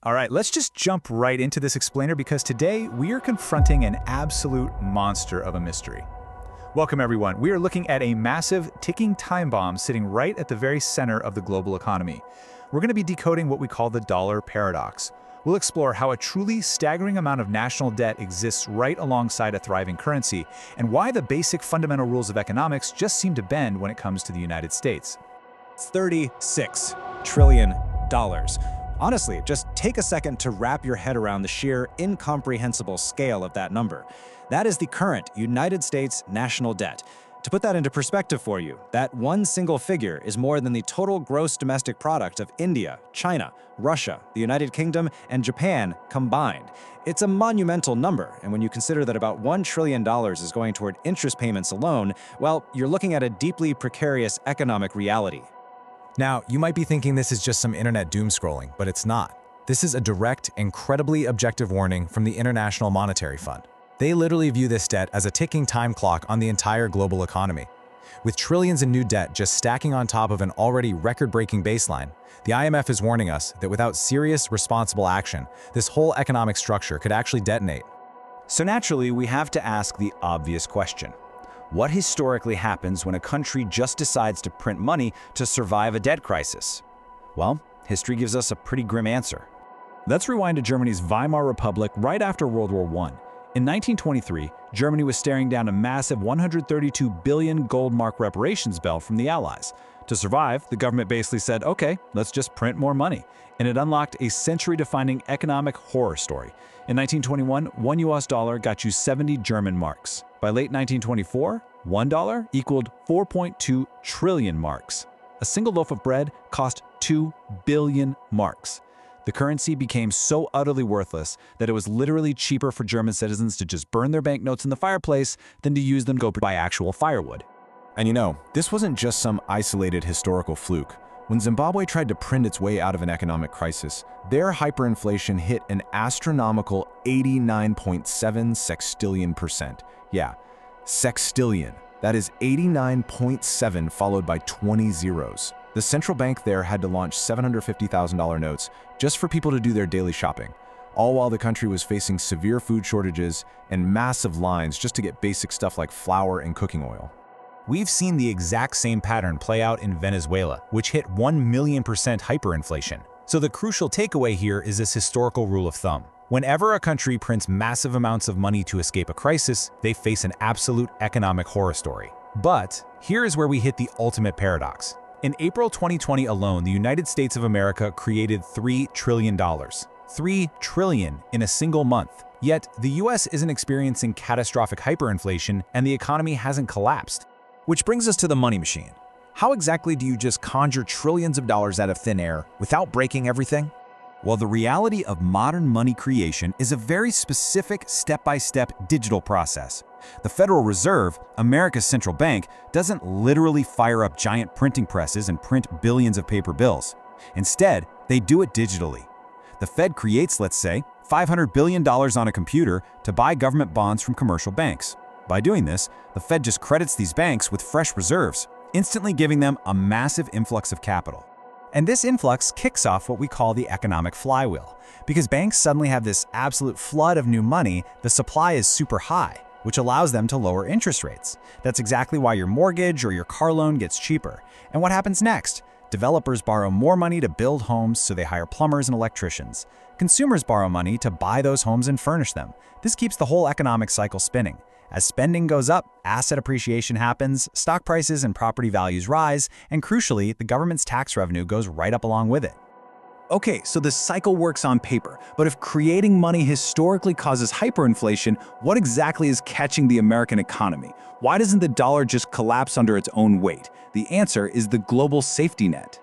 All right, let's just jump right into this explainer because today we are confronting an absolute monster of a mystery. Welcome everyone. We are looking at a massive ticking time bomb sitting right at the very center of the global economy. We're going to be decoding what we call the dollar paradox. We'll explore how a truly staggering amount of national debt exists right alongside a thriving currency, and why the basic fundamental rules of economics just seem to bend when it comes to the United States. $36 trillion. Honestly, just take a second to wrap your head around the sheer incomprehensible scale of that number. That is the current United States national debt. To put that into perspective for you, that one single figure is more than the total gross domestic product of India, China, Russia, the United Kingdom, and Japan combined. It's a monumental number, and when you consider that about $1 trillion is going toward interest payments alone, well, you're looking at a deeply precarious economic reality. Now, you might be thinking this is just some internet doom scrolling, but it's not. This is a direct, incredibly objective warning from the International Monetary Fund. They literally view this debt as a ticking time clock on the entire global economy. With trillions in new debt just stacking on top of an already record-breaking baseline, the IMF is warning us that without serious, responsible action, this whole economic structure could actually detonate. So naturally, we have to ask the obvious question. What historically happens when a country just decides to print money to survive a debt crisis? Well, history gives us a pretty grim answer. Let's rewind to Germany's Weimar Republic right after World War I. In 1923, Germany was staring down a massive 132 billion gold mark reparations bill from the Allies. To survive, the government basically said, okay, let's just print more money. And it unlocked a century-defining economic horror story. In 1921, one US dollar got you 70 German marks. By late 1924, $1 equaled 4.2 trillion marks. A single loaf of bread cost 2 billion marks. The currency became so utterly worthless that it was literally cheaper for German citizens to just burn their banknotes in the fireplace than to use them to go buy actual firewood. And you know, this wasn't just some isolated historical fluke. When Zimbabwe tried to print its way out of an economic crisis, their hyperinflation hit an astronomical 89.7 sextillion%. Yeah, sextillion. That is 89.7 followed by 20 zeros. The central bank there had to launch $750,000 notes just for people to do their daily shopping, all while the country was facing severe food shortages and massive lines just to get basic stuff like flour and cooking oil. We've seen the exact same pattern play out in Venezuela, which hit 1,000,000% hyperinflation. So the crucial takeaway here is this historical rule of thumb. Whenever a country prints massive amounts of money to escape a crisis, they face an absolute economic horror story. But here is where we hit the ultimate paradox. In April 2020 alone, the United States of America created $3 trillion. $3 trillion in a single month. Yet, the US isn't experiencing catastrophic hyperinflation and the economy hasn't collapsed. Which brings us to the money machine. How exactly do you just conjure trillions of dollars out of thin air without breaking everything? Well, the reality of modern money creation is a very specific step-by-step digital process. The Federal Reserve, America's central bank, doesn't literally fire up giant printing presses and print billions of paper bills. Instead, they do it digitally. The Fed creates, let's say, $500 billion on a computer to buy government bonds from commercial banks. By doing this, the Fed just credits these banks with fresh reserves, instantly giving them a massive influx of capital. And this influx kicks off what we call the economic flywheel. Because banks suddenly have this absolute flood of new money, the supply is super high, which allows them to lower interest rates. That's exactly why your mortgage or your car loan gets cheaper. And what happens next? Developers borrow more money to build homes, so they hire plumbers and electricians. Consumers borrow money to buy those homes and furnish them. This keeps the whole economic cycle spinning. As spending goes up, asset appreciation happens, stock prices and property values rise, and crucially, the government's tax revenue goes right up along with it. Okay, so the cycle works on paper, but if creating money historically causes hyperinflation, what exactly is catching the American economy? Why doesn't the dollar just collapse under its own weight? The answer is the global safety net.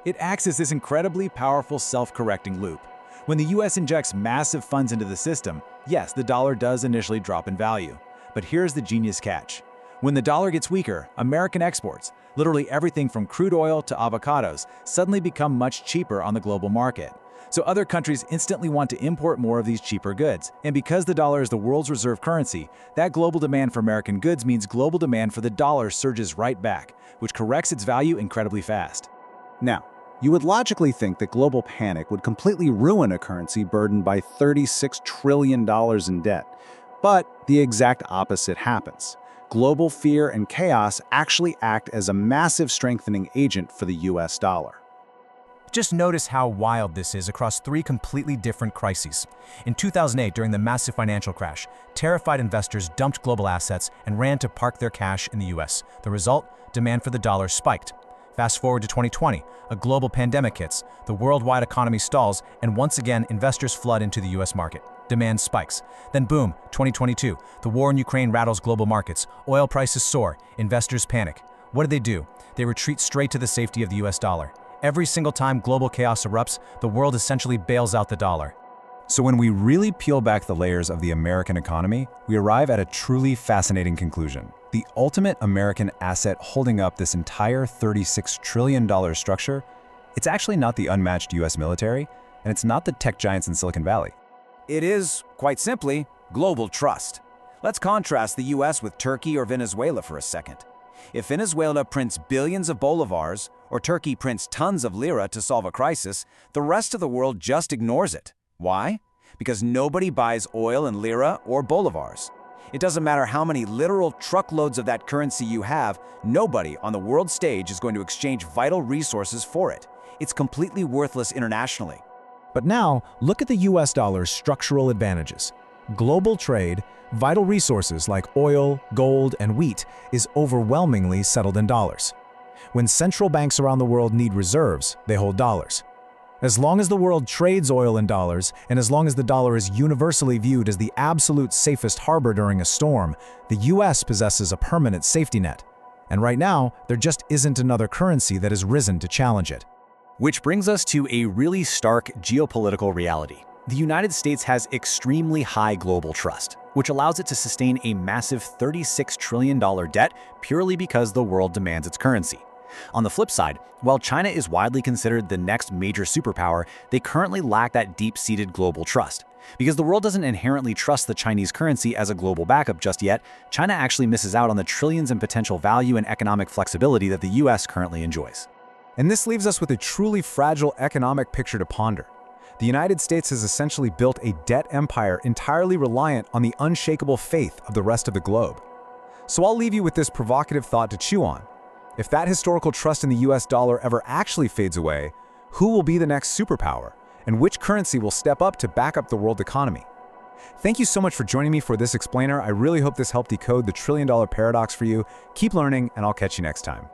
It acts as this incredibly powerful self-correcting loop. When the US injects massive funds into the system, yes, the dollar does initially drop in value. But here's the genius catch. When the dollar gets weaker, American exports, literally everything from crude oil to avocados, suddenly become much cheaper on the global market. So other countries instantly want to import more of these cheaper goods. And because the dollar is the world's reserve currency, that global demand for American goods means global demand for the dollar surges right back, which corrects its value incredibly fast. Now, You would logically think that global panic would completely ruin a currency burdened by $36 trillion in debt. But the exact opposite happens. Global fear and chaos actually act as a massive strengthening agent for the US dollar. Just notice how wild this is across three completely different crises. In 2008, during the massive financial crash, terrified investors dumped global assets and ran to park their cash in the US. The result? Demand for the dollar spiked. Fast forward to 2020, a global pandemic hits, the worldwide economy stalls, and once again, investors flood into the US market. Demand spikes. Then boom, 2022, the war in Ukraine rattles global markets, oil prices soar, investors panic. What do? They retreat straight to the safety of the US dollar. Every single time global chaos erupts, the world essentially bails out the dollar. So when we really peel back the layers of the American economy, we arrive at a truly fascinating conclusion. The ultimate American asset holding up this entire $36 trillion structure, it's actually not the unmatched US military, and it's not the tech giants in Silicon Valley. It is, quite simply, global trust. Let's contrast the US with Turkey or Venezuela for a second. If Venezuela prints billions of bolivars, or Turkey prints tons of lira to solve a crisis, the rest of the world just ignores it. Why? Because nobody buys oil in lira or bolivars. It doesn't matter how many literal truckloads of that currency you have, nobody on the world stage is going to exchange vital resources for it. It's completely worthless internationally. But now, look at the US dollar's structural advantages. Global trade, vital resources like oil, gold, and wheat is overwhelmingly settled in dollars. When central banks around the world need reserves, they hold dollars. As long as the world trades oil in dollars, and as long as the dollar is universally viewed as the absolute safest harbor during a storm, the US possesses a permanent safety net. And right now, there just isn't another currency that has risen to challenge it. Which brings us to a really stark geopolitical reality. The United States has extremely high global trust, which allows it to sustain a massive $36 trillion debt purely because the world demands its currency. On the flip side, while China is widely considered the next major superpower, they currently lack that deep-seated global trust. Because the world doesn't inherently trust the Chinese currency as a global backup just yet, China actually misses out on the trillions in potential value and economic flexibility that the US currently enjoys. And this leaves us with a truly fragile economic picture to ponder. The United States has essentially built a debt empire entirely reliant on the unshakable faith of the rest of the globe. So I'll leave you with this provocative thought to chew on. If that historical trust in the US dollar ever actually fades away, who will be the next superpower? And which currency will step up to back up the world economy? Thank you so much for joining me for this explainer. I really hope this helped decode the trillion-dollar paradox for you. Keep learning, and I'll catch you next time.